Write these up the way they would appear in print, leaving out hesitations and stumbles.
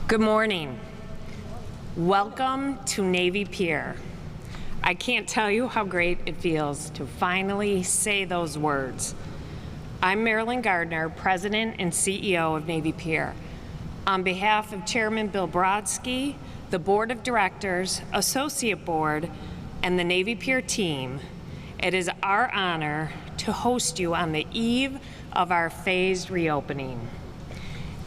Good morning. Welcome to Navy Pier. I can't tell you how great it feels to finally say those words. I'm Marilyn Gardner, President and CEO of Navy Pier. On behalf of Chairman Bill Brodsky, the Board of Directors, Associate Board, and the Navy Pier team, it is our honor to host you on the eve of our phased reopening.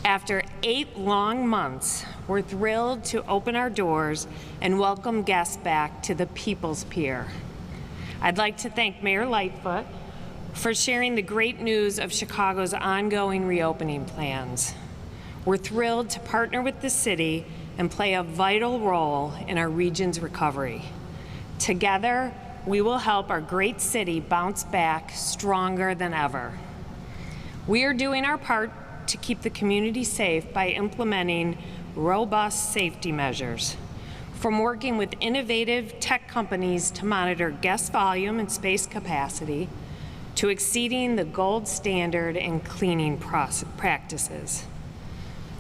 After 8 long months, we're thrilled to open our doors and welcome guests back to the People's Pier. I'd like to thank Mayor Lightfoot for sharing the great news of Chicago's ongoing reopening plans. We're thrilled to partner with the city and play a vital role in our region's recovery. Together, we will help our great city bounce back stronger than ever. We are doing our part to keep the community safe by implementing robust safety measures. From working with innovative tech companies to monitor guest volume and space capacity, to exceeding the gold standard in cleaning practices.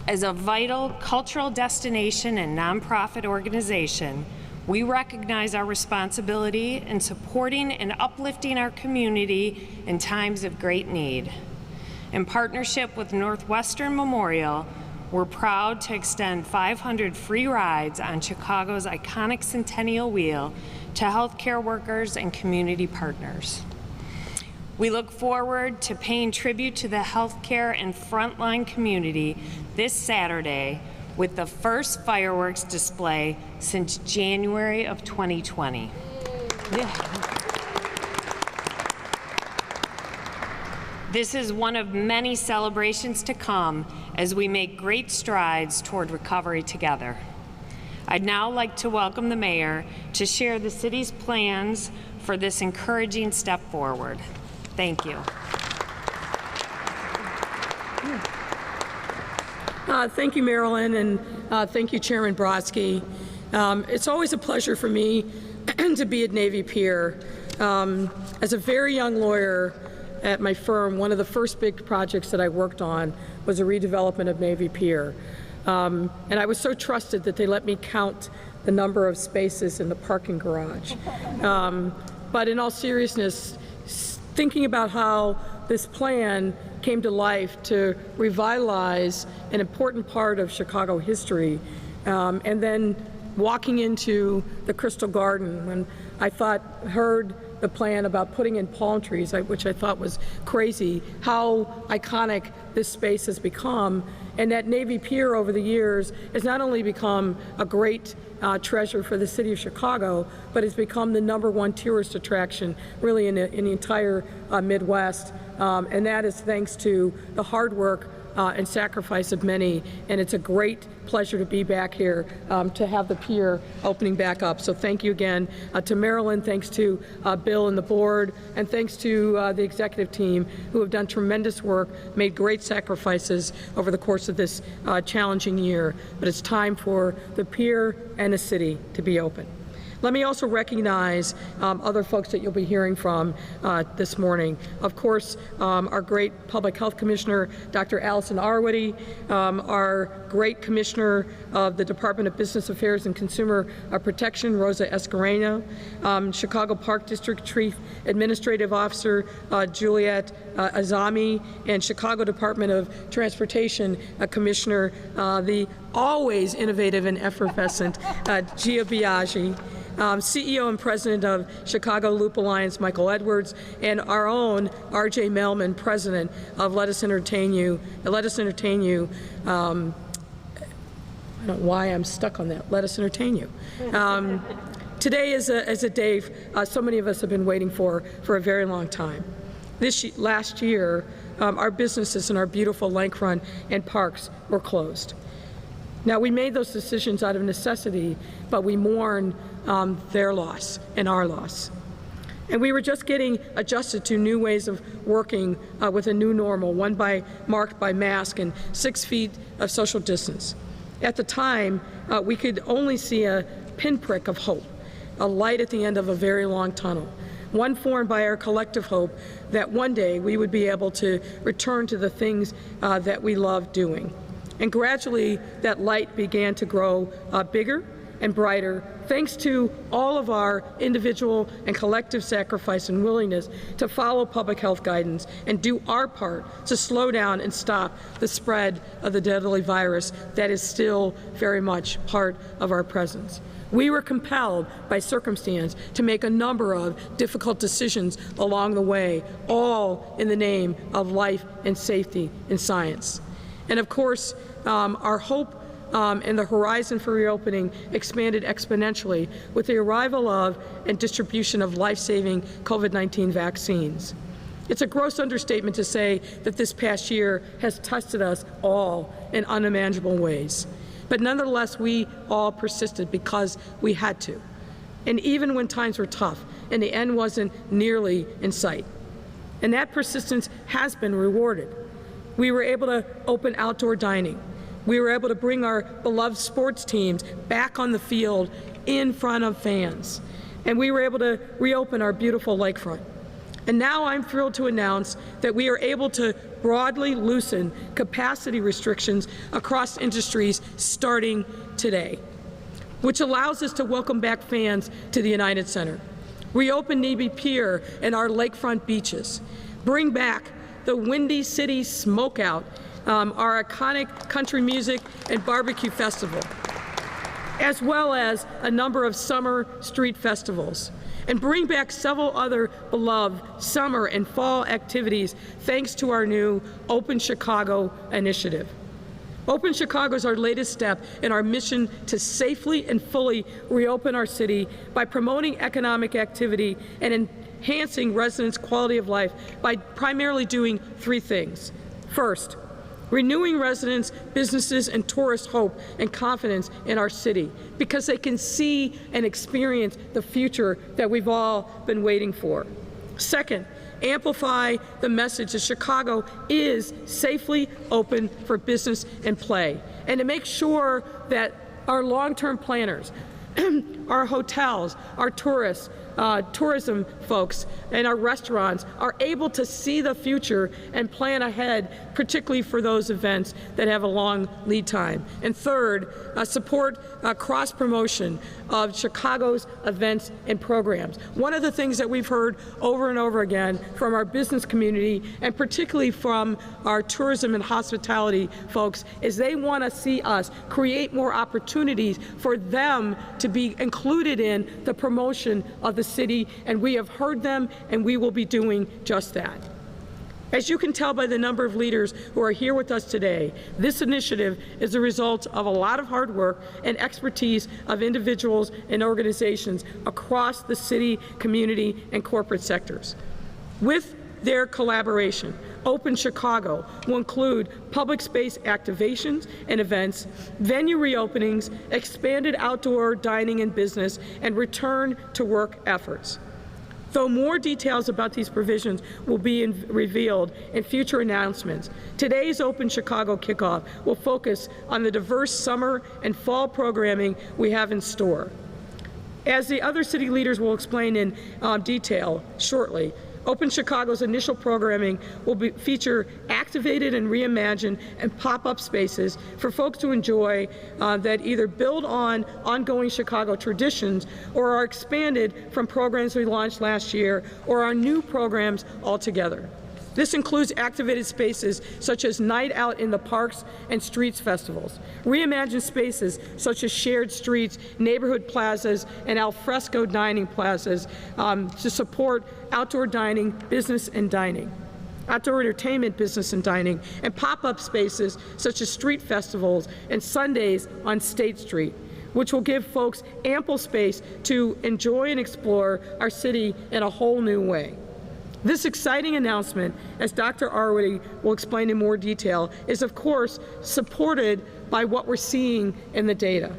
As a vital cultural destination and nonprofit organization, we recognize our responsibility in supporting and uplifting our community in times of great need. In partnership with Northwestern Memorial, we're proud to extend 500 free rides on Chicago's iconic Centennial Wheel to healthcare workers and community partners. We look forward to paying tribute to the healthcare and frontline community this Saturday with the first fireworks display since January of 2020. This is one of many celebrations to come as we make great strides toward recovery together. I'd now like to welcome the mayor to share the city's plans for this encouraging step forward. Thank you. Thank you, Marilyn, and thank you, Chairman Brodsky. It's always a pleasure for me to be at Navy Pier. As a very young lawyer at my firm, one of the first big projects that I worked on was a redevelopment of Navy Pier. And I was so trusted that they let me count the number of spaces in the parking garage. But in all seriousness, thinking about how this plan came to life to revitalize an important part of Chicago history, and then walking into the Crystal Garden when I heard the plan about putting in palm trees, which I thought was crazy, how iconic this space has become, and that Navy Pier over the years has not only become a great treasure for the city of Chicago, but it's become the #1 tourist attraction really in the entire Midwest, and that is thanks to the hard work and sacrifice of many, and it's a great pleasure to be back here to have the pier opening back up. So thank you again to Marilyn, thanks to Bill and the board, and thanks to the executive team who have done tremendous work, made great sacrifices over the course of this challenging year. But it's time for the pier and the city to be open. Let me also recognize other folks that you'll be hearing from this morning. Of course, our great Public Health Commissioner, Dr. Allison Arwady, our great Commissioner of the Department of Business Affairs and Consumer Protection, Rosa Escareno, Chicago Park District Chief Administrative Officer, Juliet Azimi, and Chicago Department of Transportation Commissioner, the always innovative and effervescent Gia Biaggi. CEO and President of Chicago Loop Alliance, Michael Edwards, and our own R.J. Mailman, President of Let Us Entertain You. I don't know why I'm stuck on that. Let Us Entertain You. Today is a day so many of us have been waiting for a very long time. Last year, our businesses and our beautiful lakefront and parks were closed. Now, we made those decisions out of necessity, but we mourn their loss and our loss. And we were just getting adjusted to new ways of working with a new normal, one marked by mask and 6 feet of social distance. At the time, we could only see a pinprick of hope, a light at the end of a very long tunnel, one formed by our collective hope that one day we would be able to return to the things that we love doing. And gradually, that light began to grow bigger and brighter, thanks to all of our individual and collective sacrifice and willingness to follow public health guidance and do our part to slow down and stop the spread of the deadly virus that is still very much part of our presence. We were compelled by circumstance to make a number of difficult decisions along the way, all in the name of life and safety and science. And of course, our hope and the horizon for reopening expanded exponentially with the arrival of and distribution of life-saving COVID-19 vaccines. It's a gross understatement to say that this past year has tested us all in unimaginable ways. But nonetheless, we all persisted because we had to. And even when times were tough and the end wasn't nearly in sight. And that persistence has been rewarded. We were able to open outdoor dining. We were able to bring our beloved sports teams back on the field in front of fans. And we were able to reopen our beautiful lakefront. And now I'm thrilled to announce that we are able to broadly loosen capacity restrictions across industries starting today, which allows us to welcome back fans to the United Center, reopen Navy Pier and our lakefront beaches, bring back the Windy City Smokeout, our iconic country music and barbecue festival, as well as a number of summer street festivals, and bring back several other beloved summer and fall activities thanks to our new Open Chicago initiative. Open Chicago is our latest step in our mission to safely and fully reopen our city by promoting economic activity and enhancing residents' quality of life by primarily doing three things. First, renewing residents, businesses, and tourists' hope and confidence in our city because they can see and experience the future that we've all been waiting for. Second, amplify the message that Chicago is safely open for business and play, and to make sure that our long-term planners, our hotels, our tourists, tourism folks, and our restaurants are able to see the future and plan ahead, particularly for those events that have a long lead time. And third, support cross-promotion of Chicago's events and programs. One of the things that we've heard over and over again from our business community, and particularly from our tourism and hospitality folks, is they want to see us create more opportunities for them to be included in the promotion of the city, and we have heard them, and we will be doing just that. As you can tell by the number of leaders who are here with us today, this initiative is the result of a lot of hard work and expertise of individuals and organizations across the city, community, and corporate sectors. With their collaboration, Open Chicago will include public space activations and events, venue reopenings, expanded outdoor dining and business, and return to work efforts. Though more details about these provisions will be revealed in future announcements, today's Open Chicago kickoff will focus on the diverse summer and fall programming we have in store. As the other city leaders will explain in detail shortly, Open Chicago's initial programming will feature activated and reimagined and pop-up spaces for folks to enjoy that either build on ongoing Chicago traditions or are expanded from programs we launched last year or are new programs altogether. This includes activated spaces such as Night Out in the Parks and Streets festivals, reimagined spaces such as shared streets, neighborhood plazas, and Alfresco dining plazas to support outdoor dining, business and dining, outdoor entertainment, business and dining, and pop-up spaces such as street festivals and Sundays on State Street, which will give folks ample space to enjoy and explore our city in a whole new way. This exciting announcement, as Dr. Arwady will explain in more detail, is of course supported by what we're seeing in the data.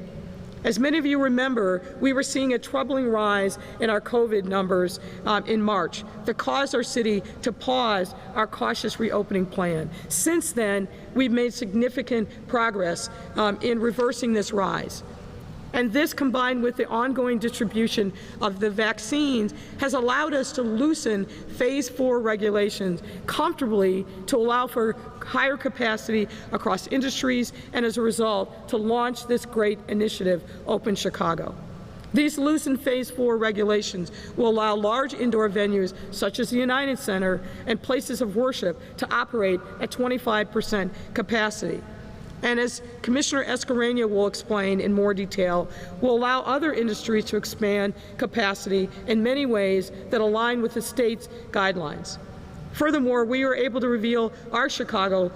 As many of you remember, we were seeing a troubling rise in our COVID numbers in March that caused our city to pause our cautious reopening plan. Since then, we've made significant progress in reversing this rise. And this, combined with the ongoing distribution of the vaccines, has allowed us to loosen phase 4 regulations comfortably to allow for higher capacity across industries, and as a result, to launch this great initiative, Open Chicago. These loosened phase 4 regulations will allow large indoor venues such as the United Center and places of worship to operate at 25% capacity. And as Commissioner Escarena will explain in more detail, will allow other industries to expand capacity in many ways that align with the state's guidelines. Furthermore, we were able to reveal our Chicago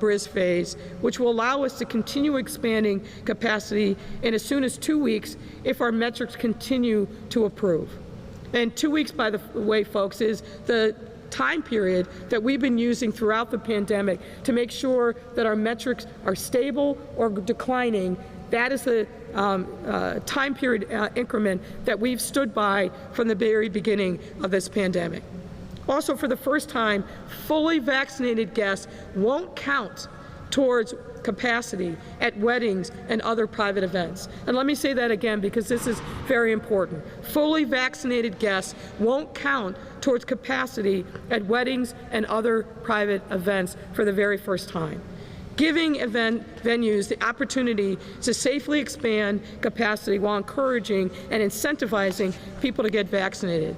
BRIS phase, which will allow us to continue expanding capacity in as soon as 2 weeks if our metrics continue to improve. And 2 weeks, by the way, folks, is the time period that we've been using throughout the pandemic to make sure that our metrics are stable or declining. That is the time period increment that we've stood by from the very beginning of this pandemic. Also, for the first time, fully vaccinated guests won't count towards capacity at weddings and other private events. And let me say that again because this is very important. Fully vaccinated guests won't count towards capacity at weddings and other private events for the very first time, giving event venues the opportunity to safely expand capacity while encouraging and incentivizing people to get vaccinated.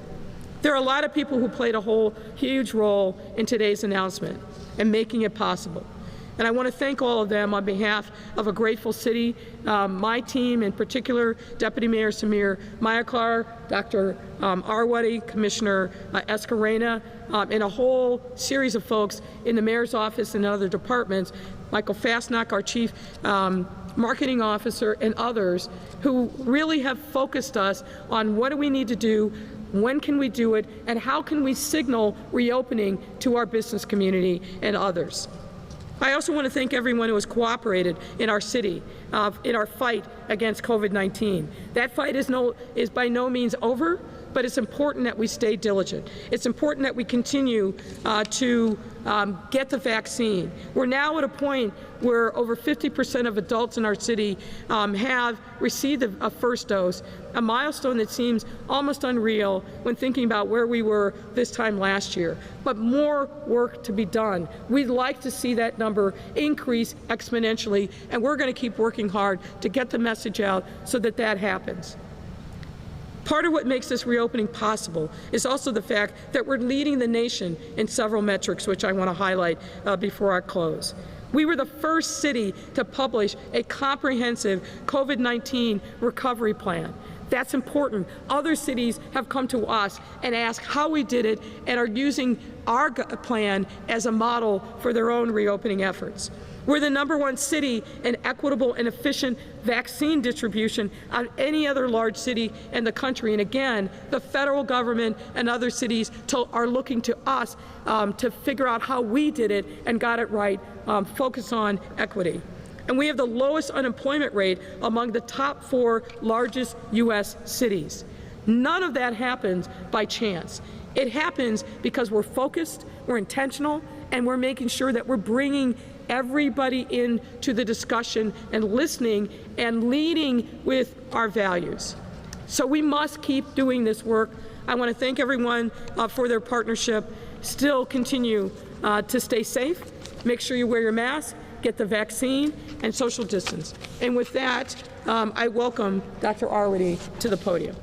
There are a lot of people who played a huge role in today's announcement and making it possible. And I want to thank all of them on behalf of a grateful city, my team in particular, Deputy Mayor Samir Mayaklar, Dr. Arwady, Commissioner Escarena, and a whole series of folks in the mayor's office and other departments, Michael Fastnack, our chief marketing officer, and others who really have focused us on what do we need to do, when can we do it, and how can we signal reopening to our business community and others. I also want to thank everyone who has cooperated in our city in our fight against COVID-19. That fight is by no means over, but it's important that we stay diligent. It's important that we continue to get the vaccine. We're now at a point where over 50% of adults in our city have received a first dose, a milestone that seems almost unreal when thinking about where we were this time last year. But more work to be done. We'd like to see that number increase exponentially, and we're going to keep working hard to get the message out so that that happens. Part of what makes this reopening possible is also the fact that we're leading the nation in several metrics, which I want to highlight before I close. We were the first city to publish a comprehensive COVID-19 recovery plan. That's important. Other cities have come to us and asked how we did it and are using our plan as a model for their own reopening efforts. We're the #1 city in equitable and efficient vaccine distribution out of any other large city in the country. And again, the federal government and other cities are looking to us to figure out how we did it and got it right, focus on equity. And we have the lowest unemployment rate among the top 4 largest U.S. cities. None of that happens by chance. It happens because we're focused, we're intentional, and we're making sure that we're bringing everybody into the discussion and listening and leading with our values. So we must keep doing this work. I want to thank everyone for their partnership. Still continue to stay safe, make sure you wear your mask, get the vaccine, and social distance. And with that, I welcome Dr. Arwady to the podium.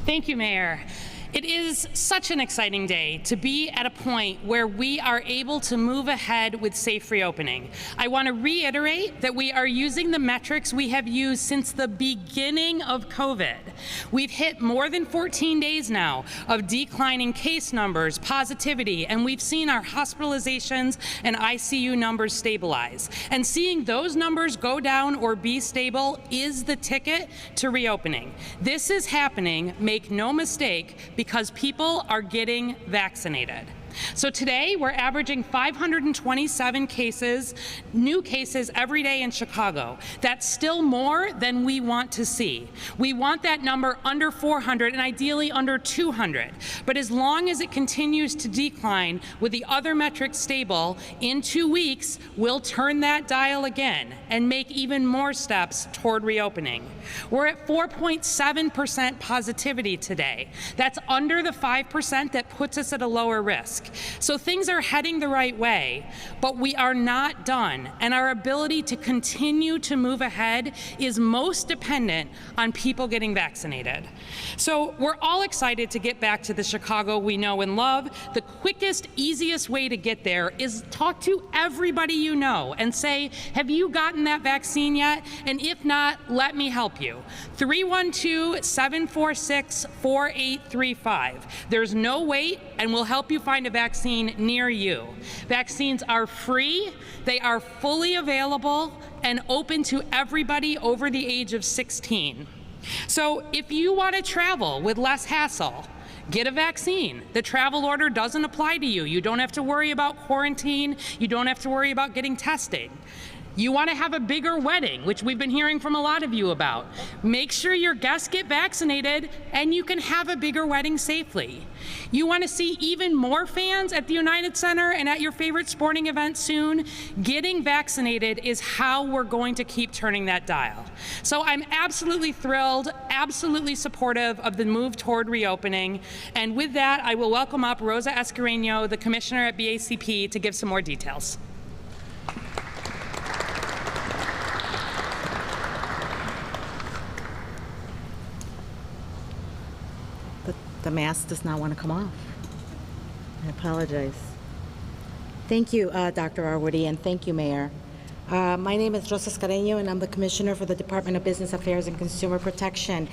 Thank you, Mayor. It is such an exciting day to be at a point where we are able to move ahead with safe reopening. I want to reiterate that we are using the metrics we have used since the beginning of COVID. We've hit more than 14 days now of declining case numbers, positivity, and we've seen our hospitalizations and ICU numbers stabilize. And seeing those numbers go down or be stable is the ticket to reopening. This is happening, make no mistake, because people are getting vaccinated. So today, we're averaging 527 new cases every day in Chicago. That's still more than we want to see. We want that number under 400 and ideally under 200. But as long as it continues to decline with the other metrics stable, in 2 weeks, we'll turn that dial again and make even more steps toward reopening. We're at 4.7% positivity today. That's under the 5% that puts us at a lower risk. So things are heading the right way, but we are not done, and our ability to continue to move ahead is most dependent on people getting vaccinated. So we're all excited to get back to the Chicago we know and love. The quickest, easiest way to get there is talk to everybody you know and say, have you gotten that vaccine yet? And if not, let me help you. 312-746-4835. There's no wait, and we'll help you find a vaccine near you. Vaccines are free, they are fully available, and open to everybody over the age of 16. So if you want to travel with less hassle, get a vaccine. The travel order doesn't apply to you. You don't have to worry about quarantine. You don't have to worry about getting tested. You want to have a bigger wedding, which we've been hearing from a lot of you about. Make sure your guests get vaccinated and you can have a bigger wedding safely. You want to see even more fans at the United Center and at your favorite sporting event soon? Getting vaccinated is how we're going to keep turning that dial. So I'm absolutely thrilled, absolutely supportive of the move toward reopening. And with that, I will welcome up Rosa Escareno, the commissioner at BACP, to give some more details. The mask does not want to come off. I apologize. Thank you, Dr. Arwoody, and thank you, Mayor. My name is Rosa Escareno, and I'm the Commissioner for the Department of Business Affairs and Consumer Protection.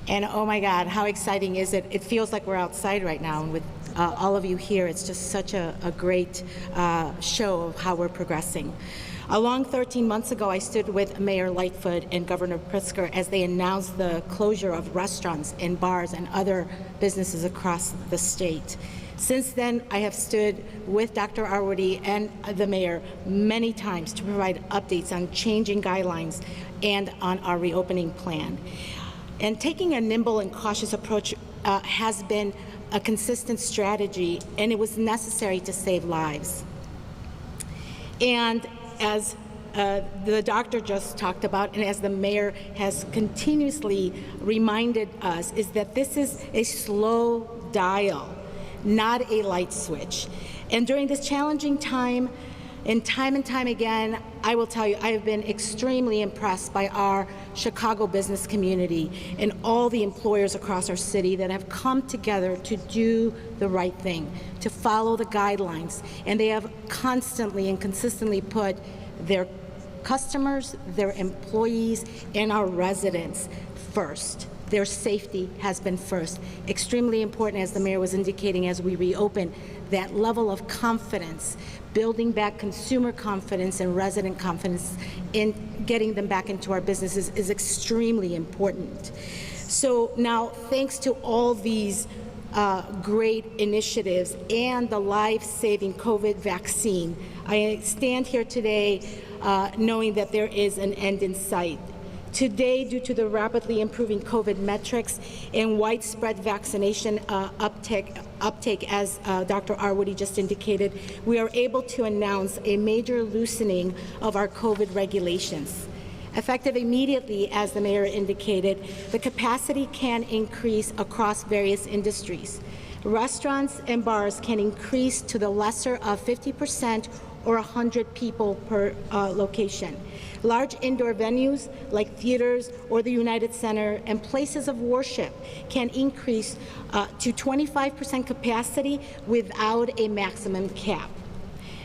And oh my God, how exciting is it? It feels like we're outside right now, and with all of you here, it's just such a great show of how we're progressing. Along 13 months ago, I stood with Mayor Lightfoot and Governor Pritzker as they announced the closure of restaurants and bars and other businesses across the state. Since then, I have stood with Dr. Arwoody and the mayor many times to provide updates on changing guidelines and on our reopening plan. And taking a nimble and cautious approach has been a consistent strategy, and it was necessary to save lives. And as the doctor just talked about, and as the mayor has continuously reminded us, is that this is a slow dial, not a light switch. And during this challenging time, and time again, I will tell you, I have been extremely impressed by our Chicago business community and all the employers across our city that have come together to do the right thing, to follow the guidelines. And they have constantly and consistently put their customers, their employees, and our residents first. Their safety has been first. Extremely important, as the mayor was indicating, as we reopen, that level of confidence, building back consumer confidence and resident confidence in getting them back into our businesses is extremely important. So now, thanks to all these great initiatives and the life-saving COVID vaccine, I stand here today knowing that there is an end in sight. Today, due to the rapidly improving COVID metrics and widespread vaccination uptake, as Dr. Arwoody just indicated, we are able to announce a major loosening of our COVID regulations. Effective immediately, as the mayor indicated, the capacity can increase across various industries. Restaurants and bars can increase to the lesser of 50% or 100 people per location. Large indoor venues like theaters or the United Center and places of worship can increase to 25% capacity without a maximum cap.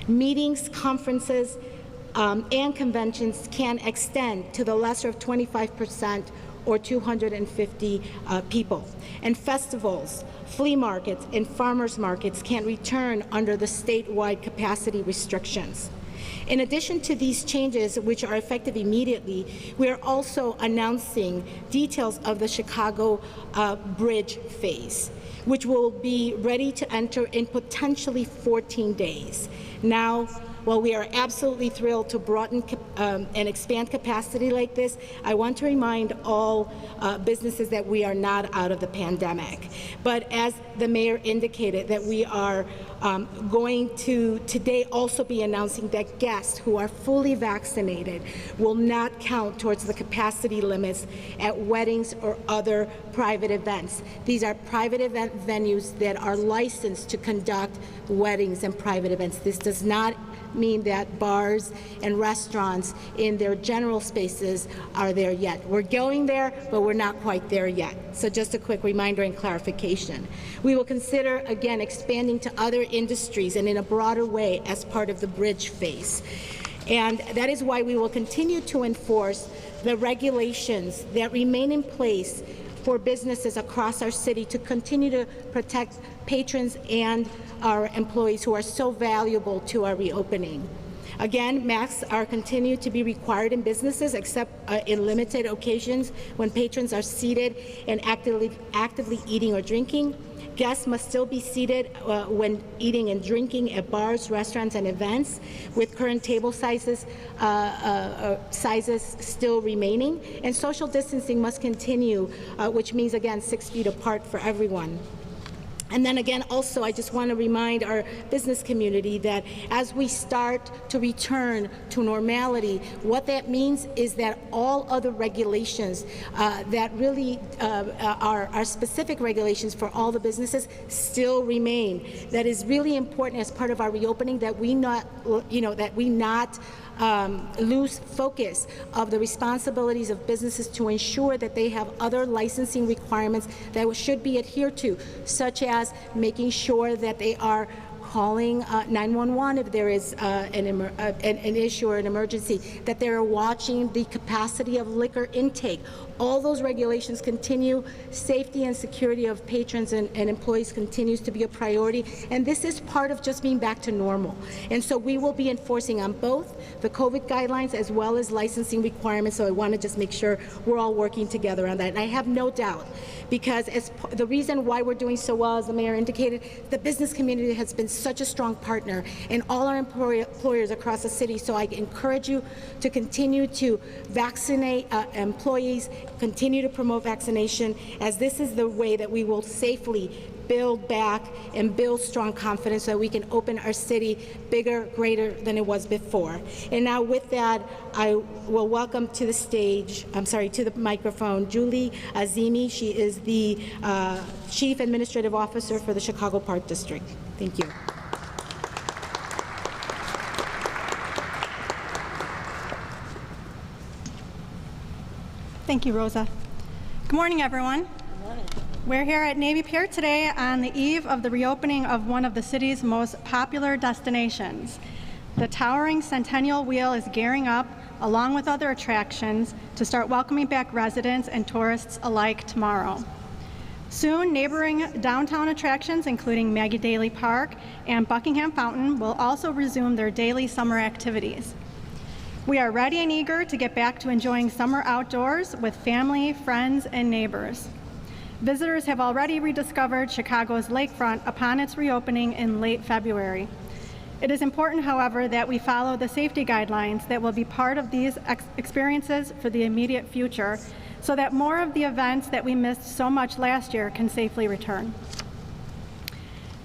Meetings, conferences, and conventions can extend to the lesser of 25% or 250 people. And festivals, flea markets, and farmers markets can return under the statewide capacity restrictions. In addition to these changes, which are effective immediately, we are also announcing details of the Chicago Bridge phase. which will be ready to enter in potentially 14 days. Now, while we are absolutely thrilled to broaden and expand capacity like this, I want to remind all businesses that we are not out of the pandemic. But as the mayor indicated, that we are going to today also be announcing that guests who are fully vaccinated will not count towards the capacity limits at weddings or other private events. These are private event venues that are licensed to conduct weddings and private events. This does not mean that bars and restaurants in their general spaces are there yet. We're going there, but we're not quite there yet. So just a quick reminder and clarification. We will consider, again, expanding to other industries and in a broader way as part of the bridge phase. And that is why we will continue to enforce the regulations that remain in place for businesses across our city to continue to protect patrons and our employees who are so valuable to our reopening. Again, masks are continued to be required in businesses except in limited occasions when patrons are seated and actively eating or drinking. Guests must still be seated when eating and drinking at bars, restaurants, and events, with current table sizes still remaining. And social distancing must continue, which means, again, 6 feet apart for everyone. And then again, also, I just want to remind our business community that as we start to return to normality, what that means is that all other regulations that really are specific regulations for all the businesses still remain. That is really important as part of our reopening, that we not lose focus of the responsibilities of businesses to ensure that they have other issue requirements that should be adhered to, such as making sure that they are calling 911 if there is an issue or an emergency, that they're watching the capacity of liquor intake. All those regulations continue. Safety and security of patrons and employees continues to be a priority, and this is part of just being back to normal. And so we will be enforcing on both the COVID guidelines as well as licensing requirements, so I want to just make sure we're all working together on that. And I have no doubt, because the reason why we're doing so well, as the mayor indicated, the business community has been such a strong partner, and all our employers across the city. So I encourage you to continue to vaccinate employees, continue to promote vaccination, as this is the way that we will safely build back and build strong confidence so that we can open our city bigger, greater than it was before. And now with that, I will welcome to the to the microphone, Julie Azimi. She is the Chief Administrative Officer for the Chicago Park District. Thank you. Thank you, Rosa. Good morning, everyone. Good morning. We're here at Navy Pier today on the eve of the reopening of one of the city's most popular destinations. The towering Centennial Wheel is gearing up, along with other attractions, to start welcoming back residents and tourists alike tomorrow. Soon, neighboring downtown attractions, including Maggie Daley Park and Buckingham Fountain, will also resume their daily summer activities. We are ready and eager to get back to enjoying summer outdoors with family, friends, and neighbors. Visitors have already rediscovered Chicago's lakefront upon its reopening in late February. It is important, however, that we follow the safety guidelines that will be part of these experiences for the immediate future, so that more of the events that we missed so much last year can safely return.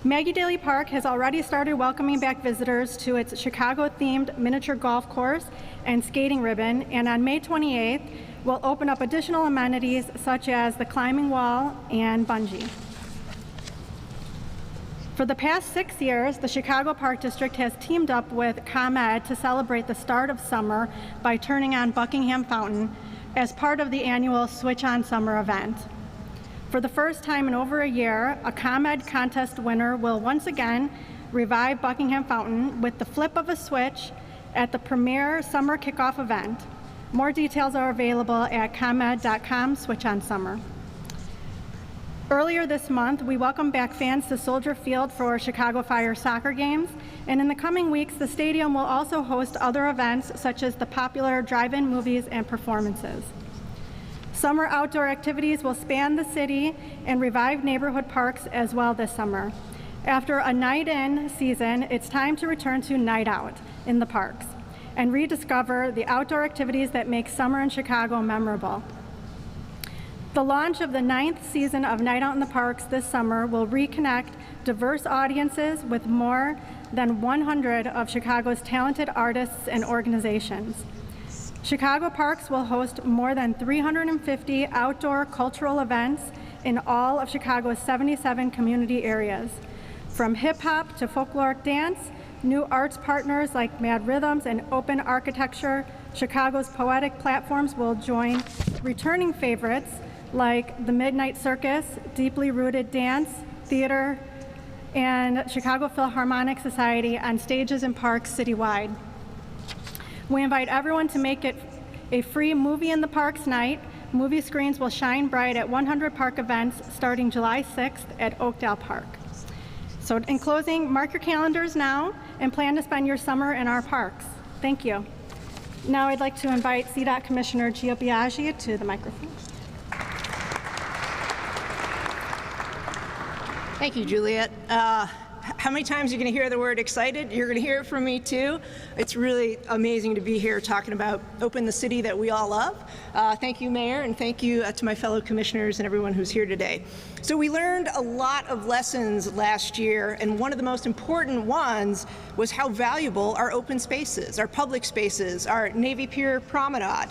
Maggie Daley Park has already started welcoming back visitors to its Chicago-themed miniature golf course and skating ribbon, and on May 28th, will open up additional amenities such as the climbing wall and bungee. For the past 6 years, the Chicago Park District has teamed up with ComEd to celebrate the start of summer by turning on Buckingham Fountain as part of the annual Switch On Summer event. For the first time in over a year, a ComEd contest winner will once again revive Buckingham Fountain with the flip of a switch at the premier summer kickoff event. More details are available at comed.com/switchonsummer. Earlier this month, we welcomed back fans to Soldier Field for Chicago Fire soccer games, and in the coming weeks, the stadium will also host other events such as the popular drive-in movies and performances. Summer outdoor activities will span the city and revive neighborhood parks as well this summer. After a night-in season, it's time to return to night out in the parks and rediscover the outdoor activities that make summer in Chicago memorable. The launch of the 9th season of Night Out in the Parks this summer will reconnect diverse audiences with more than 100 of Chicago's talented artists and organizations. Chicago Parks will host more than 350 outdoor cultural events in all of Chicago's 77 community areas. From hip-hop to folkloric dance, new arts partners like Mad Rhythms and Open Architecture, Chicago's poetic platforms will join returning favorites like the Midnight Circus, deeply rooted dance, theater, and Chicago Philharmonic Society on stages and parks citywide. We invite everyone to make it a free Movie in the Parks night. Movie screens will shine bright at 100 park events starting July 6th at Oakdale Park. So in closing, mark your calendars now and plan to spend your summer in our parks. Thank you. Now I'd like to invite CDOT Commissioner Gio Biaggi to the microphone. Thank you, Juliet. How many times are you going to hear the word excited? You're going to hear it from me too. It's really amazing to be here talking about Open the City that we all love. Thank you, Mayor, and thank you to my fellow commissioners and everyone who's here today. So we learned a lot of lessons last year, and one of the most important ones was how valuable our open spaces, our public spaces, our Navy Pier Promenade,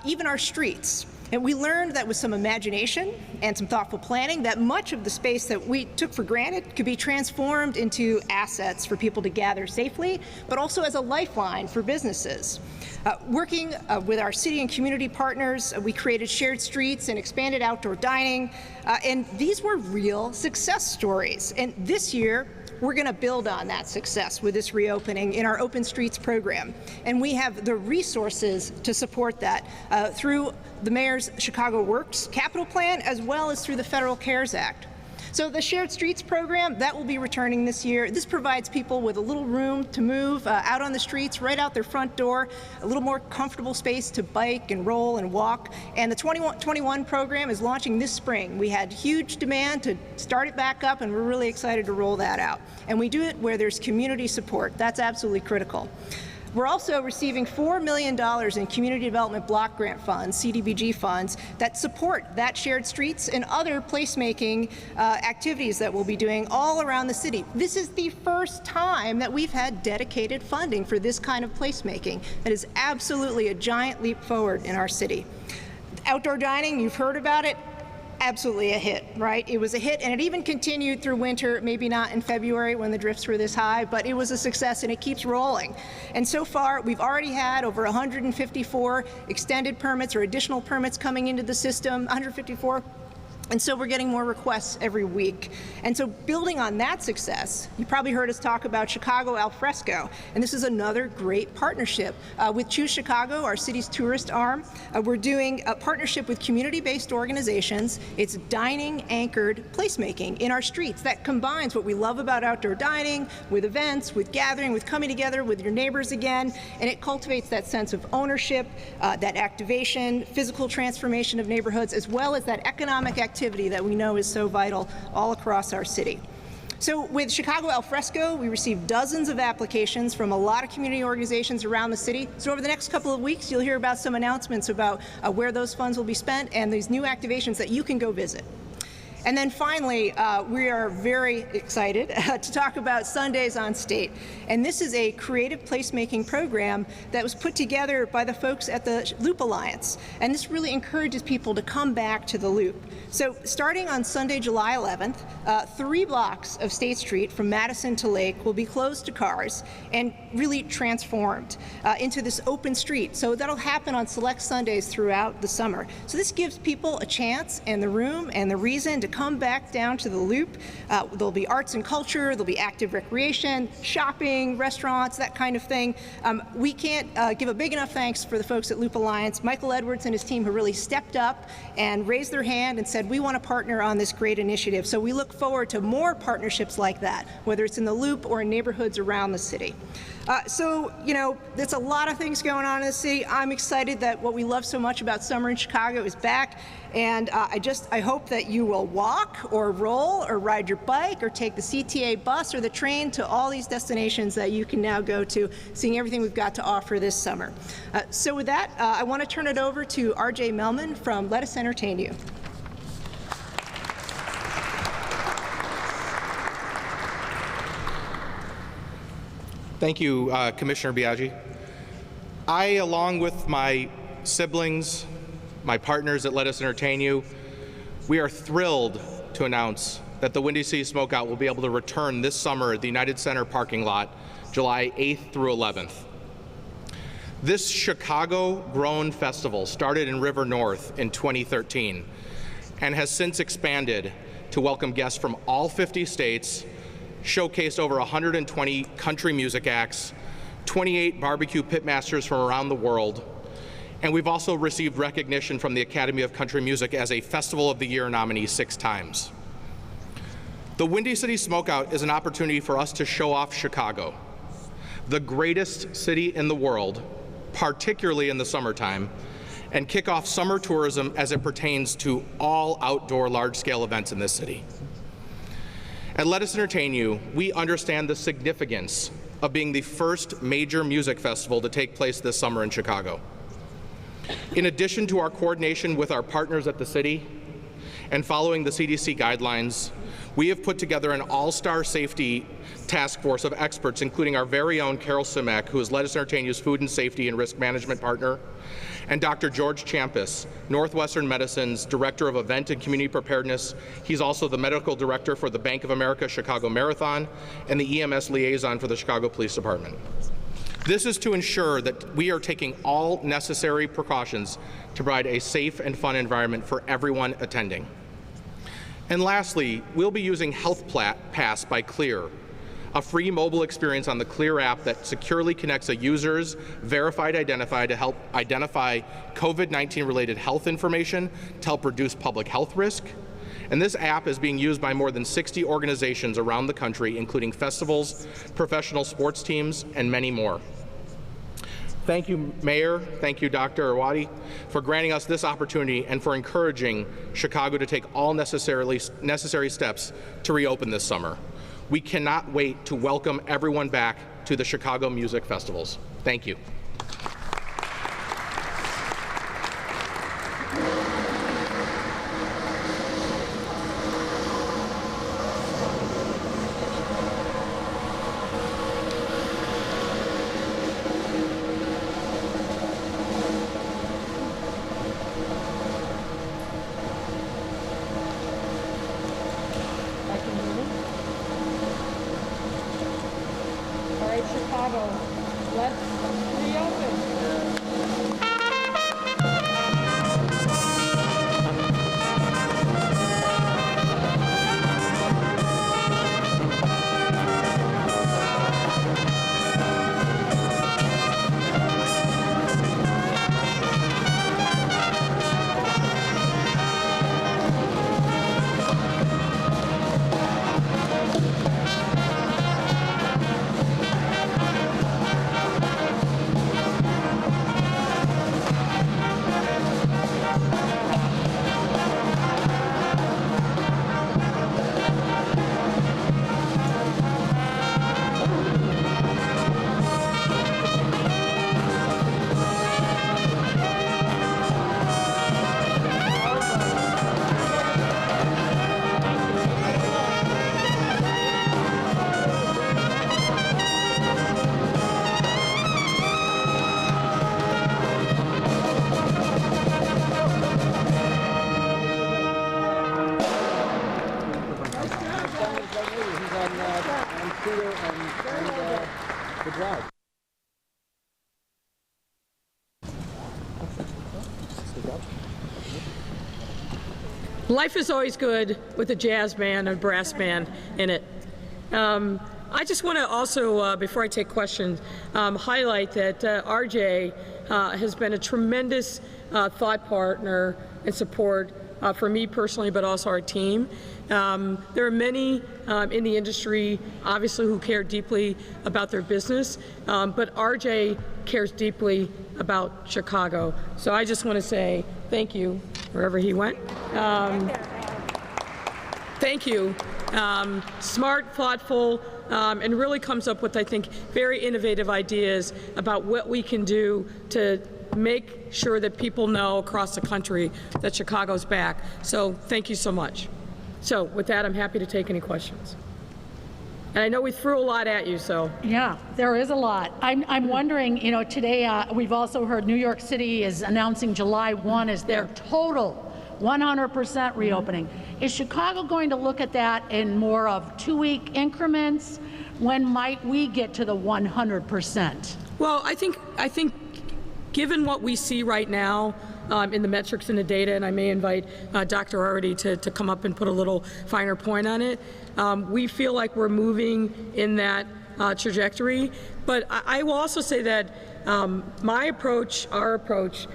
even our streets. And we learned that with some imagination and some thoughtful planning, that much of the space that we took for granted could be transformed into assets for people to gather safely, but also as a lifeline for businesses. Working with our city and community partners, we created shared streets and expanded outdoor dining, and these were real success stories. And this year, we're going to build on that success with this reopening in our Open Streets program. And we have the resources to support that through the Mayor's Chicago Works capital plan, as well as through the Federal CARES Act. So the Shared Streets program, that will be returning this year. This provides people with a little room to move out on the streets, right out their front door, a little more comfortable space to bike and roll and walk. And the 21 program is launching this spring. We had huge demand to start it back up, and we're really excited to roll that out. And we do it where there's community support. That's absolutely critical. We're also receiving $4 million in Community Development Block Grant funds, CDBG funds, that support that shared streets and other placemaking activities that we'll be doing all around the city. This is the first time that we've had dedicated funding for this kind of placemaking. That is absolutely a giant leap forward in our city. Outdoor dining, you've heard about it. Absolutely a hit, right? It was a hit, and it even continued through winter, maybe not in February when the drifts were this high, but it was a success, and it keeps rolling. And so far, we've already had over 154 extended permits or additional permits coming into the system, 154. And so we're getting more requests every week. And so building on that success, you probably heard us talk about Chicago Alfresco. And this is another great partnership with Choose Chicago, our city's tourist arm. We're doing a partnership with community-based organizations. It's dining-anchored placemaking in our streets that combines what we love about outdoor dining with events, with gathering, with coming together with your neighbors again. And it cultivates that sense of ownership, that activation, physical transformation of neighborhoods, as well as that economic activity that we know is so vital all across our city. So with Chicago Alfresco, we received dozens of applications from a lot of community organizations around the city. So over the next couple of weeks, you'll hear about some announcements about where those funds will be spent and these new activations that you can go visit. And then finally, we are very excited to talk about Sundays on State. And this is a creative placemaking program that was put together by the folks at the Loop Alliance. And this really encourages people to come back to the Loop. So starting on Sunday, July 11th, 3 blocks of State Street from Madison to Lake will be closed to cars and really transformed into this open street. So that'll happen on select Sundays throughout the summer. So this gives people a chance and the room and the reason to come back down to the Loop. There'll be arts and culture, there'll be active recreation, shopping, restaurants, that kind of thing. We can't give a big enough thanks for the folks at Loop Alliance, Michael Edwards and his team, who really stepped up and raised their hand and said, we want to partner on this great initiative. So we look forward to more partnerships like that, whether it's in the Loop or in neighborhoods around the city. So, there's a lot of things going on in the city. I'm excited that what we love so much about summer in Chicago is back. And I hope that you will walk or roll or ride your bike or take the CTA bus or the train to all these destinations that you can now go to, seeing everything we've got to offer this summer. So with that, I want to turn it over to RJ Melman from Let Us Entertain You. Thank you, Commissioner Biaggi. I, along with my siblings, my partners at Let Us Entertain You, we are thrilled to announce that the Windy City Smokeout will be able to return this summer at the United Center parking lot, July 8th through 11th. This Chicago-grown festival started in River North in 2013 and has since expanded to welcome guests from all 50 states, showcased over 120 country music acts, 28 barbecue pitmasters from around the world, and we've also received recognition from the Academy of Country Music as a Festival of the Year nominee 6 times. The Windy City Smokeout is an opportunity for us to show off Chicago, the greatest city in the world, particularly in the summertime, and kick off summer tourism as it pertains to all outdoor large-scale events in this city. At Let Us Entertain You, we understand the significance of being the first major music festival to take place this summer in Chicago. In addition to our coordination with our partners at the city and following the CDC guidelines, we have put together an all-star safety task force of experts, including our very own Carol Simak, who is Let Us Entertain You's food and safety and risk management partner, and Dr. George Champus, Northwestern Medicine's Director of Event and Community Preparedness. He's also the Medical Director for the Bank of America Chicago Marathon and the EMS Liaison for the Chicago Police Department. This is to ensure that we are taking all necessary precautions to provide a safe and fun environment for everyone attending. And lastly, we'll be using Health Pass by Clear, a free mobile experience on the Clear app that securely connects a user's verified identifier to help identify COVID-19 related health information to help reduce public health risk. And this app is being used by more than 60 organizations around the country, including festivals, professional sports teams, and many more. Thank you, Mayor. Thank you, Dr. Arwady, for granting us this opportunity and for encouraging Chicago to take all necessary steps to reopen this summer. We cannot wait to welcome everyone back to the Chicago Music Festivals. Thank you. Chicago, let's reopen. life is always good with a jazz band and brass band in it. I just want to also, before I take questions, highlight that RJ has been a tremendous thought partner and support for me personally, but also our team. There are many in the industry, obviously, who care deeply about their business, but RJ cares deeply about Chicago. So I just want to say thank you, wherever he went. Thank you. Smart, thoughtful, and really comes up with, I think, very innovative ideas about what we can do to make sure that people know across the country that Chicago's back. So thank you so much. So with that, I'm happy to take any questions. And I know we threw a lot at you, so. Yeah, there is a lot. I'm wondering, you know, today we've also heard New York City is announcing July 1 as their total 100% reopening. Is Chicago going to look at that in more of 2-week increments? When might we get to the 100%? Well, I think given what we see right now in the metrics and the data, and I may invite Dr. Arity to come up and put a little finer point on it, we feel like we're moving in that trajectory. But I will also say that my approach, our approach,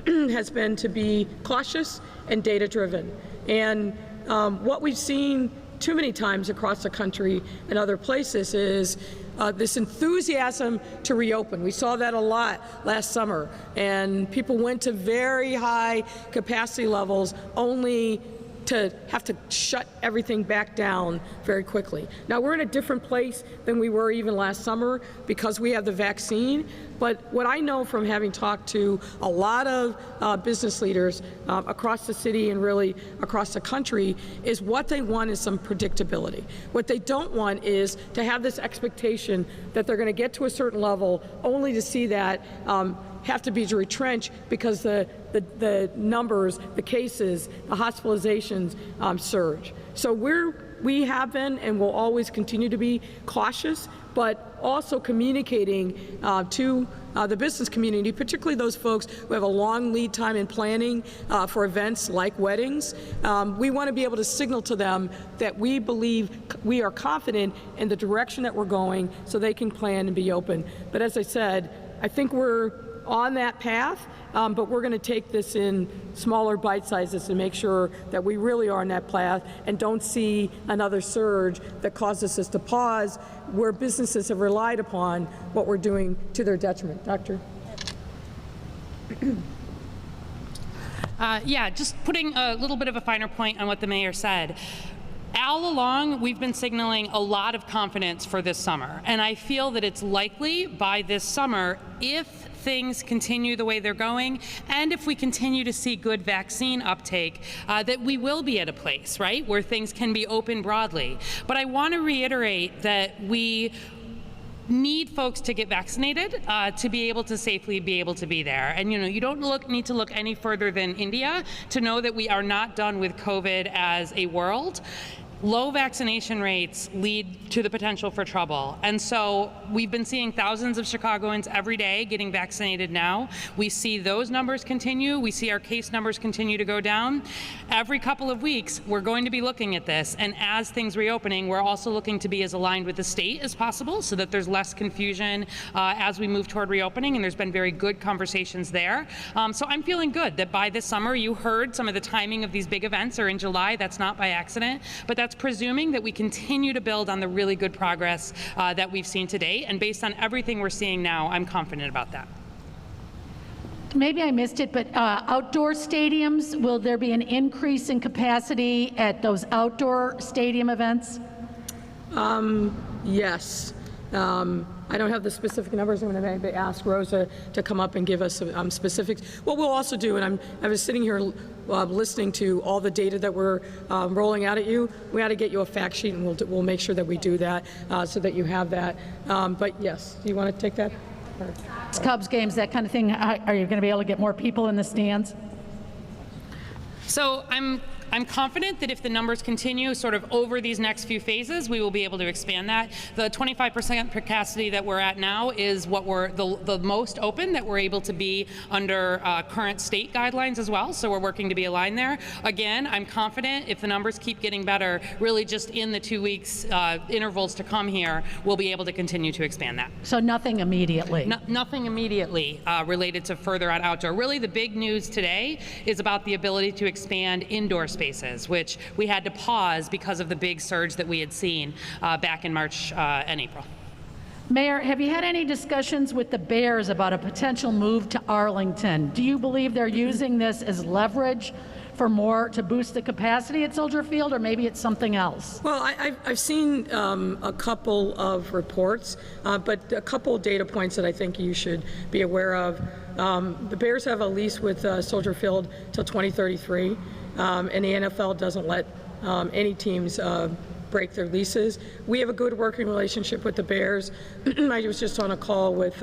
has been to be cautious and data-driven. And what we've seen too many times across the country and other places is this enthusiasm to reopen. We saw that a lot last summer, and people went to very high capacity levels only to have to shut everything back down very quickly. Now, we're in a different place than we were even last summer because we have the vaccine, but what I know from having talked to a lot of business leaders across the city and really across the country is what they want is some predictability. What they don't want is to have this expectation that they're going to get to a certain level only to see that have to be retrenched because the numbers, the cases, the hospitalizations surge. So we have been and will always continue to be cautious, but also communicating to the business community, particularly those folks who have a long lead time in planning for events like weddings. We want to be able to signal to them that we believe, we are confident in the direction that we're going so they can plan and be open. But as I said, I think we're on that path, but we're going to take this in smaller bite sizes to make sure that we really are on that path and don't see another surge that causes us to pause where businesses have relied upon what we're doing to their detriment. Doctor? Yeah, just putting a little bit of a finer point on what the mayor said. All along, we've been signaling a lot of confidence for this summer, and I feel that it's likely by this summer, if things continue the way they're going, and if we continue to see good vaccine uptake, that we will be at a place, right, where things can be open broadly. But I want to reiterate that we need folks to get vaccinated to be able to safely be able to be there. And you don't need to look any further than India to know that we are not done with COVID as a world. Low vaccination rates lead to the potential for trouble. And so we've been seeing thousands of Chicagoans every day getting vaccinated now. We see those numbers continue. We see our case numbers continue to go down. Every couple of weeks, we're going to be looking at this. And as things reopening, we're also looking to be as aligned with the state as possible so that there's less confusion as we move toward reopening. And there's been very good conversations there. So I'm feeling good that by this summer, you heard some of the timing of these big events are in July. That's not by accident, but that's presuming that we continue to build on the really good progress that we've seen to date. And based on everything we're seeing now, I'm confident about that. Maybe I missed it, but outdoor stadiums, will there be an increase in capacity at those outdoor stadium events? Yes. I don't have the specific numbers. I'm going to ask Rosa to come up and give us specifics. What we'll also do, and I was sitting here listening to all the data that we're rolling out at you. We ought to get you a fact sheet, and we'll make sure that we do that so that you have that. But yes, do you want to take that? Cubs games, that kind of thing. Are you going to be able to get more people in the stands? So I'm confident that if the numbers continue sort of over these next few phases, we will be able to expand that. The 25% capacity that we're at now is what we're the most open that we're able to be under current state guidelines as well, so we're working to be aligned there. Again, I'm confident if the numbers keep getting better, really just in the 2 weeks intervals to come here, we'll be able to continue to expand that. So nothing immediately? Nothing immediately related to further on outdoor. Really the big news today is about the ability to expand indoor spaces, which we had to pause because of the big surge that we had seen back in March and April. Mayor, have you had any discussions with the Bears about a potential move to Arlington? Do you believe they're using this as leverage for more to boost the capacity at Soldier Field, or maybe it's something else? Well, I've seen a couple of reports, but a couple of data points that I think you should be aware of. The Bears have a lease with Soldier Field till 2033, and the NFL doesn't let any teams break their leases. We have a good working relationship with the Bears. I was just on a call with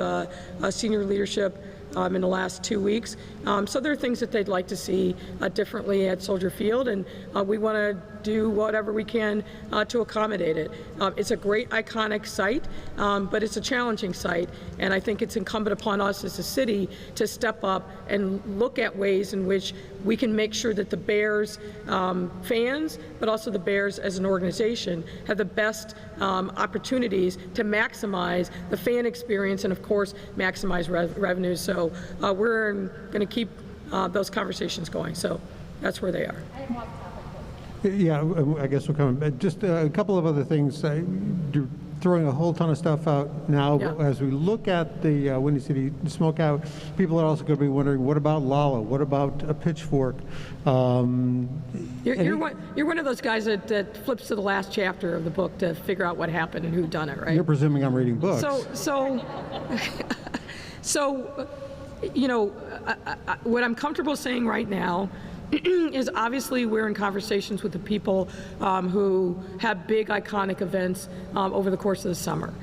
senior leadership in the last 2 weeks. So there are things that they'd like to see differently at Soldier Field, and we want to do whatever we can to accommodate it. It's a great iconic site, but it's a challenging site, and I think it's incumbent upon us as a city to step up and look at ways in which we can make sure that the Bears fans, but also the Bears as an organization, have the best opportunities to maximize the fan experience and, of course, maximize revenue. So we're going to keep those conversations going. So that's where they are. Yeah, I guess we'll come. Just a couple of other things. You're throwing a whole ton of stuff out now. Yeah. But as we look at the Windy City Smokeout, people are also going to be wondering, what about Lala? What about a Pitchfork? You're one of those guys that flips to the last chapter of the book to figure out what happened and who done it, right? You're presuming I'm reading books. So, you know, what I'm comfortable saying right now is obviously we're in conversations with the people who have big iconic events over the course of the summer.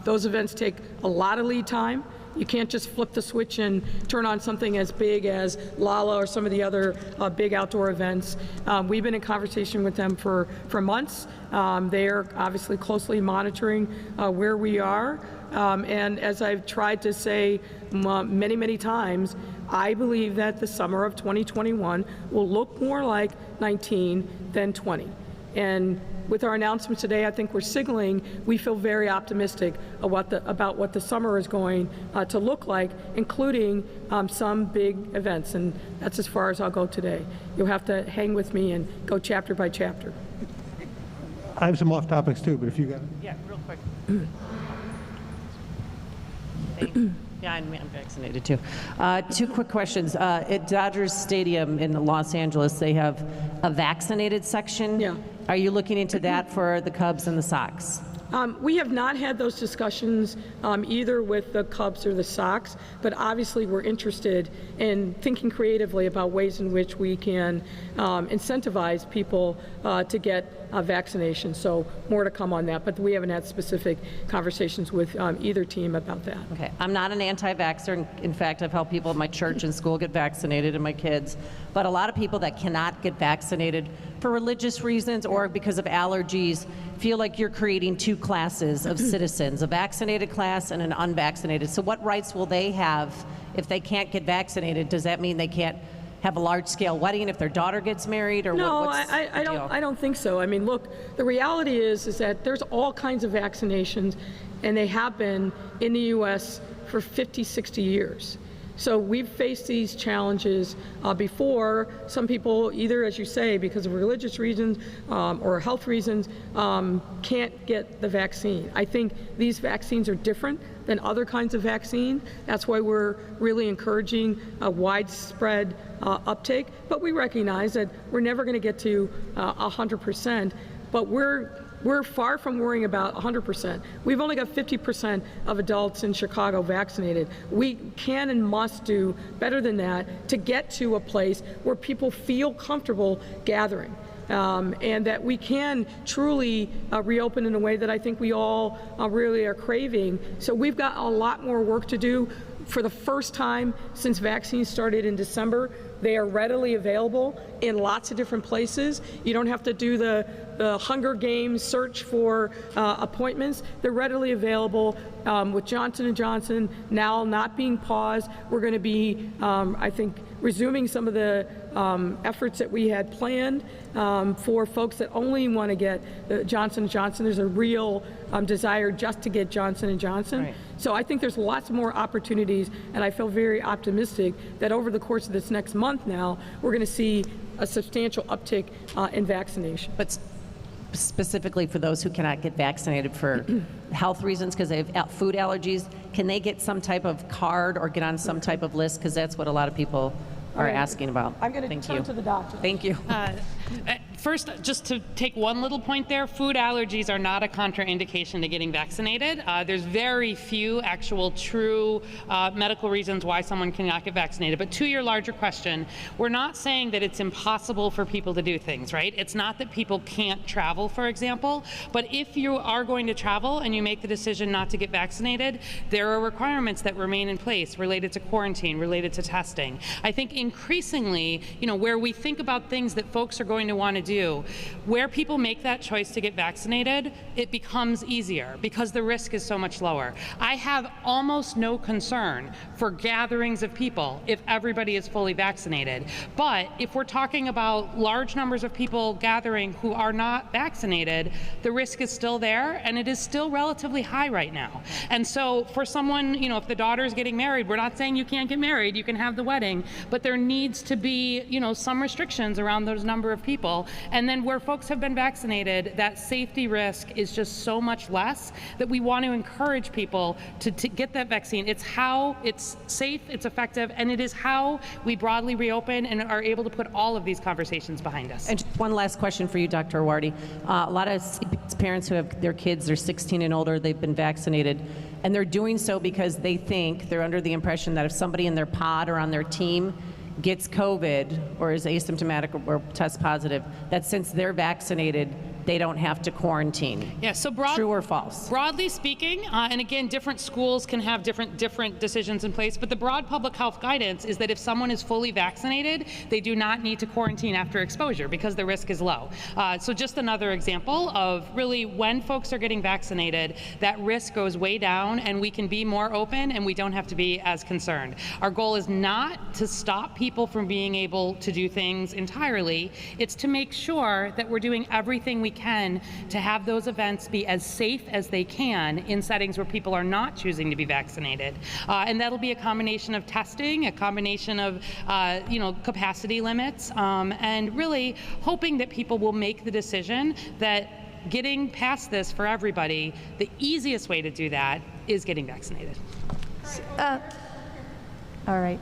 Those events take a lot of lead time. You can't just flip the switch and turn on something as big as Lala or some of the other big outdoor events. We've been in conversation with them for months. They're obviously closely monitoring where we are. And as I've tried to say many, many times, I believe that the summer of 2021 will look more like 19 than 20. And with our announcements today, I think we're signaling we feel very optimistic about what the summer is going to look like, including some big events. And that's as far as I'll go today. You'll have to hang with me and go chapter by chapter. I have some off topics too, but if you got it. Yeah, real quick. Yeah, I'm vaccinated too. 2 quick questions. At Dodgers Stadium in Los Angeles, they have a vaccinated section. Yeah. Are you looking into that for the Cubs and the Sox? We have not had those discussions either with the Cubs or the Sox, but obviously we're interested in thinking creatively about ways in which we can incentivize people to get vaccination. So more to come on that, but we haven't had specific conversations with either team about that. Okay. I'm not an anti-vaxxer. In fact, I've helped people at my church and school get vaccinated and my kids. But a lot of people that cannot get vaccinated for religious reasons or because of allergies feel like you're creating 2 classes of citizens, a vaccinated class and an unvaccinated. So what rights will they have if they can't get vaccinated? Does that mean they can't have a large-scale wedding if their daughter gets married, or no, what's the deal? I don't think so. I mean, look, the reality is that there's all kinds of vaccinations, and they have been in the U.S. for 50, 60 years. So we've faced these challenges before. Some people, either, as you say, because of religious reasons or health reasons, can't get the vaccine. I think these vaccines are different than other kinds of vaccine. That's why we're really encouraging a widespread uptake. But we recognize that we're never going to get to 100%, but we're far from worrying about 100%. We've only got 50% of adults in Chicago vaccinated. We can and must do better than that to get to a place where people feel comfortable gathering. And that we can truly reopen in a way that I think we all really are craving. So we've got a lot more work to do. For the first time since vaccines started in December, They are readily available in lots of different places. You don't have to do the Hunger Games search for appointments. They're readily available. With Johnson & Johnson now not being paused, we're going to be, I think, resuming some of the efforts that we had planned for folks that only want to get Johnson & Johnson. There's a real desire just to get Johnson & Johnson. Right. So I think there's lots more opportunities, and I feel very optimistic that over the course of this next month now, we're going to see a substantial uptick in vaccination. But specifically for those who cannot get vaccinated for health reasons because they have food allergies, can they get some type of card or get on some type of list? Because that's what a lot of people are asking about. I'm going to turn to the doctor. Thank you. First, just to take one little point there, food allergies are not a contraindication to getting vaccinated. There's very few actual true medical reasons why someone cannot get vaccinated. But to your larger question, we're not saying that it's impossible for people to do things, right? It's not that people can't travel, for example, but if you are going to travel and you make the decision not to get vaccinated, there are requirements that remain in place related to quarantine, related to testing. I think increasingly, where we think about things that folks are going to want to do, where people make that choice to get vaccinated, it becomes easier because the risk is so much lower. I have almost no concern for gatherings of people if everybody is fully vaccinated. But if we're talking about large numbers of people gathering who are not vaccinated, the risk is still there, and it is still relatively high right now. And so for someone, if the daughter's getting married, we're not saying you can't get married, you can have the wedding, but there needs to be, some restrictions around those number of people. And then where folks have been vaccinated, that safety risk is just so much less that we want to encourage people to get that vaccine. It's how it's safe, it's effective, and it is how we broadly reopen and are able to put all of these conversations behind us. And one last question for you, Dr. Awardi. A lot of parents who have their kids, they're 16 and older, they've been vaccinated, and they're doing so because they're under the impression that if somebody in their pod or on their team gets COVID or is asymptomatic or tests positive, that since they're vaccinated, they don't have to quarantine. Yeah, so true or false? Broadly speaking, and again, different schools can have different decisions in place, but the broad public health guidance is that if someone is fully vaccinated, they do not need to quarantine after exposure because the risk is low. So just another example of really when folks are getting vaccinated, that risk goes way down and we can be more open and we don't have to be as concerned. Our goal is not to stop people from being able to do things entirely. It's to make sure that we're doing everything we can to have those events be as safe as they can in settings where people are not choosing to be vaccinated. And that'll be a combination of testing, a combination of capacity limits, and really hoping that people will make the decision that getting past this for everybody, the easiest way to do that is getting vaccinated. All right.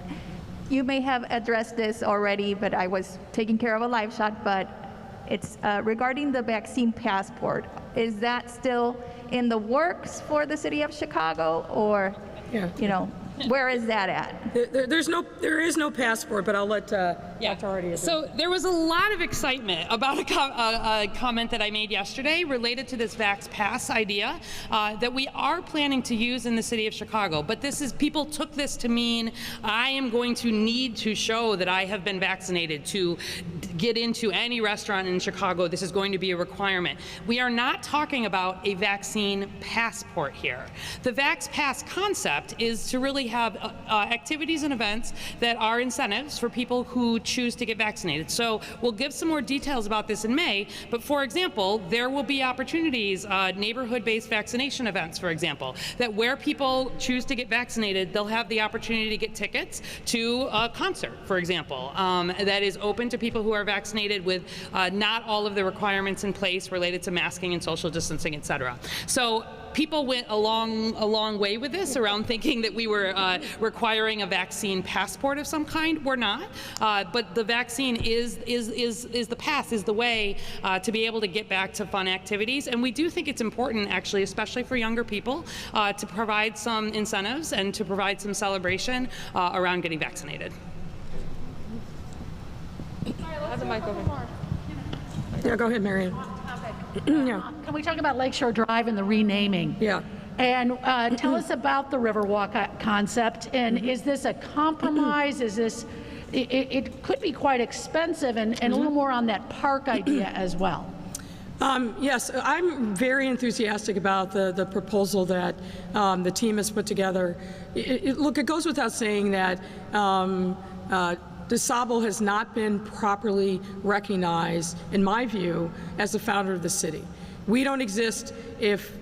You may have addressed this already, but I was taking care of a live shot, but it's regarding the vaccine passport. Is that still in the works for the city of Chicago, or, where is that at? There is no passport, but I'll let Dr. Hardy. So there was a lot of excitement about a comment that I made yesterday related to this Vax Pass idea that we are planning to use in the city of Chicago. But people took this to mean I am going to need to show that I have been vaccinated to get into any restaurant in Chicago. This is going to be a requirement. We are not talking about a vaccine passport here. The Vax Pass concept is to really have activities and events that are incentives for people who choose to get vaccinated. So we'll give some more details about this in May, but for example, there will be opportunities, neighborhood-based vaccination events, for example, that where people choose to get vaccinated, they'll have the opportunity to get tickets to a concert, for example, that is open to people who are vaccinated with not all of the requirements in place related to masking and social distancing, et cetera. So people went a long way with this around thinking that we were requiring a vaccine passport of some kind. We're not, but the vaccine is the path, is the way to be able to get back to fun activities. And we do think it's important, actually, especially for younger people, to provide some incentives and to provide some celebration around getting vaccinated. Yeah, go ahead, Marion. Yeah. Can we talk about Lakeshore Drive and the renaming? Yeah. And tell us about the Riverwalk concept. And is this a compromise? Is this it could be quite expensive, and a little more on that park idea as well. Yes, I'm very enthusiastic about the proposal that the team has put together. Look, it goes without saying that DeSable has not been properly recognized, in my view, as the founder of the city. We don't exist if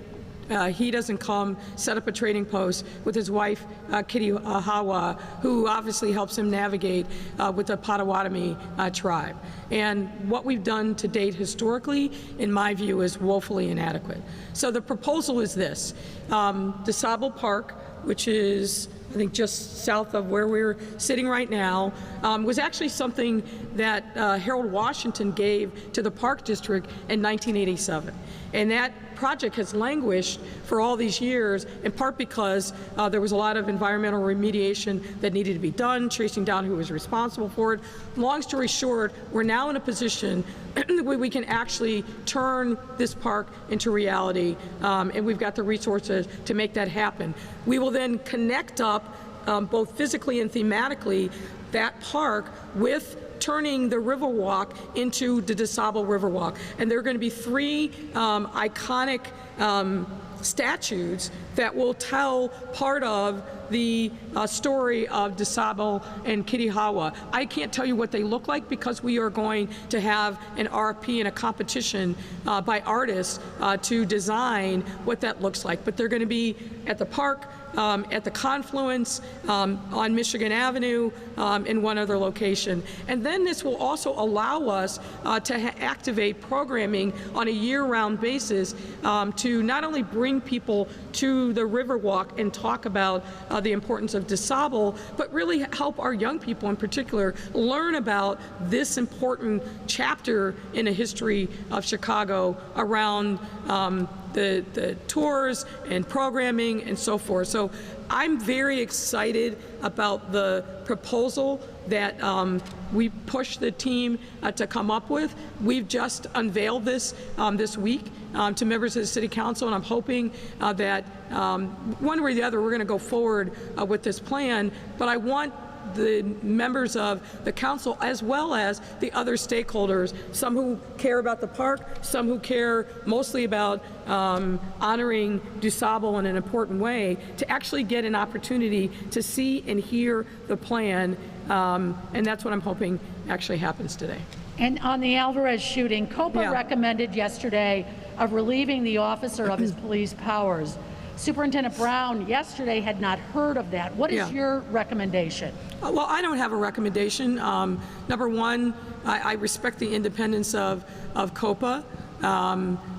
he doesn't come set up a trading post with his wife, Kitty Hawa, who obviously helps him navigate with the Potawatomi tribe. And what we've done to date historically, in my view, is woefully inadequate. So the proposal is this. DeSable Park, which is, I think, just south of where we're sitting right now, was actually something that Harold Washington gave to the Park District in 1987. And that project has languished for all these years, in part because there was a lot of environmental remediation that needed to be done, tracing down who was responsible for it. Long story short, we're now in a position where we can actually turn this park into reality, and we've got the resources to make that happen. We will then connect up, both physically and thematically, that park with turning the Riverwalk into the DeSable Riverwalk. And there are going to be 3 iconic statues that will tell part of the story of DeSable and Kitty Hawa. I can't tell you what they look like because we are going to have an RFP and a competition by artists to design what that looks like. But they're going to be at the park, at the confluence, on Michigan Avenue, in one other location. And then this will also allow us to activate programming on a year-round basis to not only bring people to the Riverwalk and talk about the importance of DeSable, but really help our young people in particular learn about this important chapter in the history of Chicago around the tours and programming and so forth. So I'm very excited about the proposal that we pushed the team to come up with. We've just unveiled this this week to members of the City Council, and I'm hoping that one way or the other we're going to go forward with this plan, but I want the members of the council as well as the other stakeholders, some who care about the park, some who care mostly about honoring DeSable in an important way, to actually get an opportunity to see and hear the plan, and that's what I'm hoping actually happens today. And on the Alvarez shooting, COPA recommended yesterday of relieving the officer of his police powers. Superintendent Brown yesterday had not heard of that. What is your recommendation? Well, I don't have a recommendation. Number one, I respect the independence of COPA.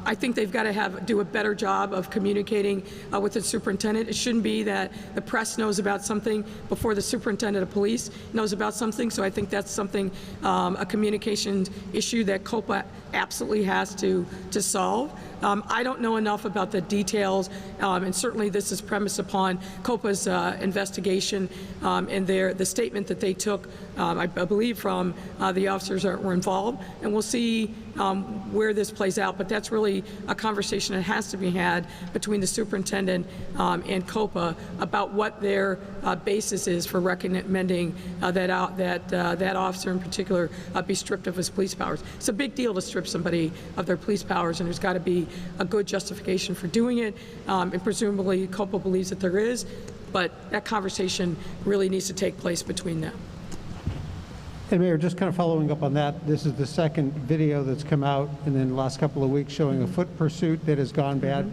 I think they've got to do a better job of communicating with the superintendent. It shouldn't be that the press knows about something before the superintendent of police knows about something. So I think that's something, a communications issue that COPA absolutely has to solve. I don't know enough about the details, and certainly this is premised upon COPA's investigation and the statement that they took, I believe, from the officers that were involved, and we'll see where this plays out. But that's really a conversation that has to be had between the superintendent and COPA about what their basis is for recommending that officer in particular be stripped of his police powers. It's a big deal to strip somebody of their police powers, and there's got to be a good justification for doing it, and presumably COPA believes that there is, but that conversation really needs to take place between them. And Mayor, just kind of following up on that, this is the second video that's come out in the last couple of weeks showing a foot pursuit that has gone bad.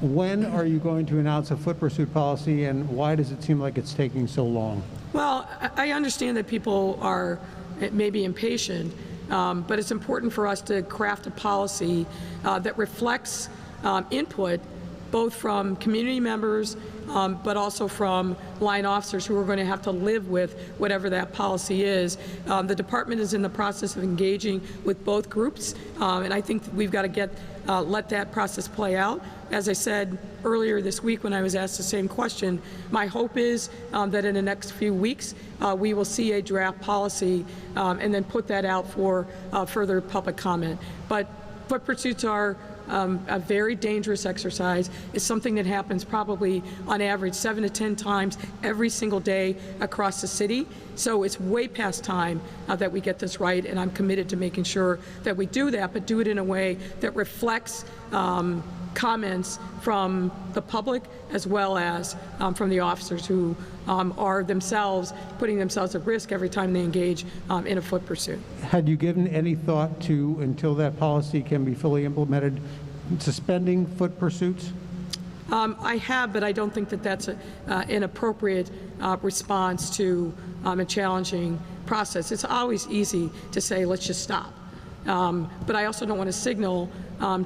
When are you going to announce a foot pursuit policy, and why does it seem like it's taking so long? Well, I understand that people are maybe impatient, but it's important for us to craft a policy that reflects input both from community members, but also from line officers who are going to have to live with whatever that policy is. The department is in the process of engaging with both groups, and I think we've got to let that process play out. As I said earlier this week when I was asked the same question, my hope is that in the next few weeks we will see a draft policy and then put that out for further public comment. But foot pursuits are a very dangerous exercise. It's something that happens probably on average 7 to 10 times every single day across the city. So it's way past time that we get this right, and I'm committed to making sure that we do that, but do it in a way that reflects comments from the public as well as from the officers who are themselves putting themselves at risk every time they engage in a foot pursuit. Had you given any thought to, until that policy can be fully implemented, suspending foot pursuits? I have, but I don't think that that's an appropriate response to a challenging process. It's always easy to say, let's just stop. But I also don't want to signal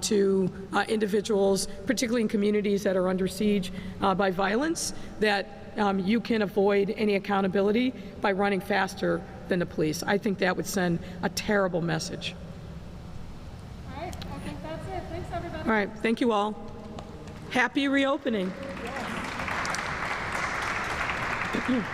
to individuals, particularly in communities that are under siege by violence, that you can avoid any accountability by running faster than the police. I think that would send a terrible message. All right, I think that's it. Thanks, everybody. All right, thank you all. Happy reopening. Yes.